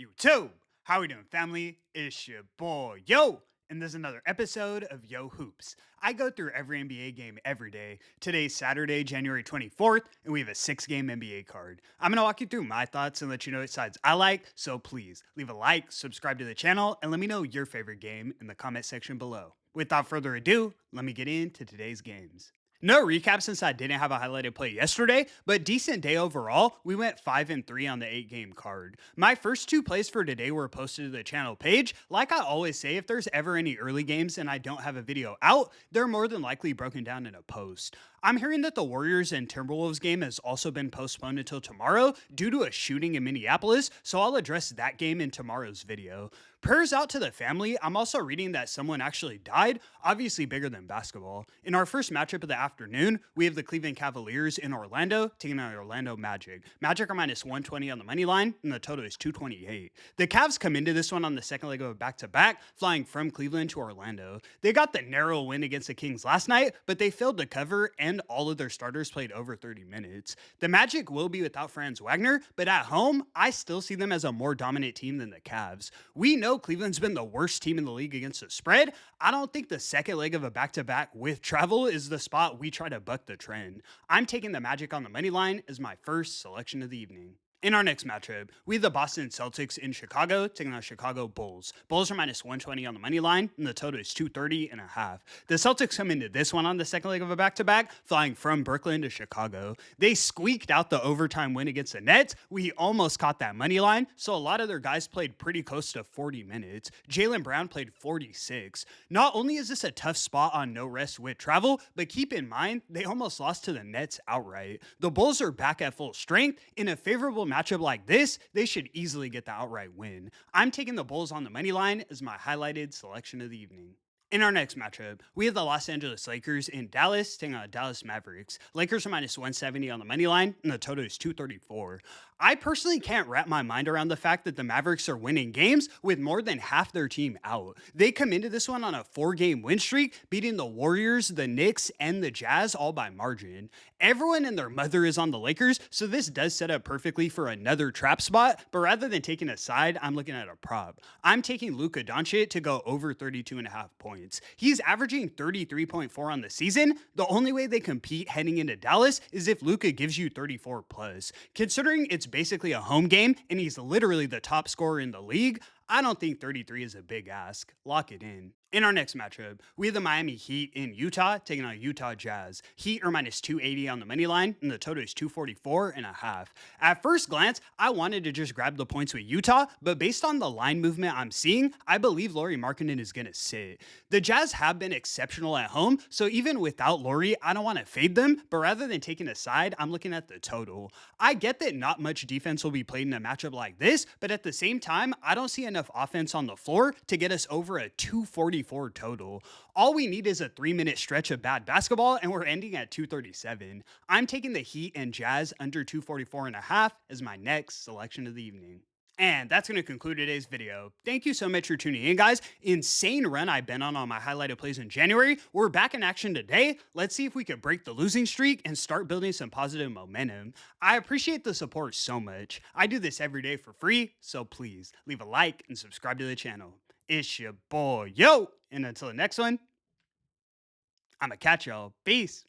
YouTube, how we doing, family? It's your boy, Yo, and there's another episode of Yo Hoops. I go through every NBA game every day. Today's Saturday, January 24th, and we have a 6-game NBA card. I'm gonna walk you through my thoughts and let you know what sides I like, so please leave a like, subscribe to the channel, and let me know your favorite game in the comment section below. Without further ado, let me get into today's games. No recap since I didn't have a highlighted play yesterday, but decent day overall. We went 5 and 3 on the 8-game card. My first two plays for today were posted to the channel page. Like I always say, if there's ever any early games and I don't have a video out, they're more than likely broken down in a post. I'm hearing that the Warriors and Timberwolves game has also been postponed until tomorrow due to a shooting in Minneapolis, so I'll address that game in tomorrow's video. Prayers out to the family. I'm also reading that someone actually died, obviously bigger than basketball. In our first matchup of the afternoon, we have the Cleveland Cavaliers in Orlando taking on Orlando Magic. Magic are minus 120 on the money line, and the total is 228. The Cavs come into this one on the second leg of a back-to-back, flying from Cleveland to Orlando. They got the narrow win against the Kings last night, but they failed to cover, and all of their starters played over 30 minutes. The Magic will be without Franz Wagner, but at home, I still see them as a more dominant team than the Cavs. We know Cleveland's been the worst team in the league against the spread. I don't think the second leg of a back-to-back with travel is the spot we try to buck the trend. I'm taking the Magic on the money line as my first selection of the evening. In our next matchup, we have the Boston Celtics in Chicago taking on Chicago Bulls. Bulls are minus 120 on the money line, and the total is 230 and a half. The Celtics come into this one on the second leg of a back-to-back, flying from Brooklyn to Chicago. They squeaked out the overtime win against the Nets. We almost caught that money line, so a lot of their guys played pretty close to 40 minutes. Jaylen Brown played 46. Not only is this a tough spot on no rest with travel, but keep in mind, they almost lost to the Nets outright. The Bulls are back at full strength. In a favorable matchup like this, they should easily get the outright win. I'm taking the Bulls on the money line as my highlighted selection of the evening. In our next matchup, we have the Los Angeles Lakers in Dallas taking on Dallas Mavericks. Lakers are minus 170 on the money line, and the total is 234. I personally can't wrap my mind around the fact that the Mavericks are winning games with more than half their team out. They come into this one on a 4-game win streak, beating the Warriors, the Knicks, and the Jazz all by margin. Everyone and their mother is on the Lakers, so this does set up perfectly for another trap spot, but rather than taking a side, I'm looking at a prop. I'm taking Luka Doncic to go over 32.5 points. He's averaging 33.4 on the season. The only way they compete heading into Dallas is if Luka gives you 34 plus. Considering it's basically a home game and he's literally the top scorer in the league, I don't think 33 is a big ask. Lock it in. In our next matchup, we have the Miami Heat in Utah taking on Utah Jazz. Heat are minus 280 on the money line, and the total is 244 and a half. At first glance, I wanted to just grab the points with Utah, but based on the line movement I'm seeing, I believe Lauri Markkanen is going to sit. The Jazz have been exceptional at home, so even without Lauri, I don't want to fade them, but rather than taking a side, I'm looking at the total. I get that not much defense will be played in a matchup like this, but at the same time, I don't see enough offense on the floor to get us over a 244 total. All we need is a 3-minute stretch of bad basketball, and we're ending at 237. I'm taking the Heat and Jazz under 244 and a half as my next selection of the evening. And that's going to conclude today's video. Thank you so much for tuning in, guys. Insane run I've been on my highlighted plays in January. We're back in action today. Let's see if we could break the losing streak and start building some positive momentum. I appreciate the support so much. I do this every day for free, so please leave a like and subscribe to the channel. It's your boy, Yo. And until the next one, I'ma catch y'all. Peace.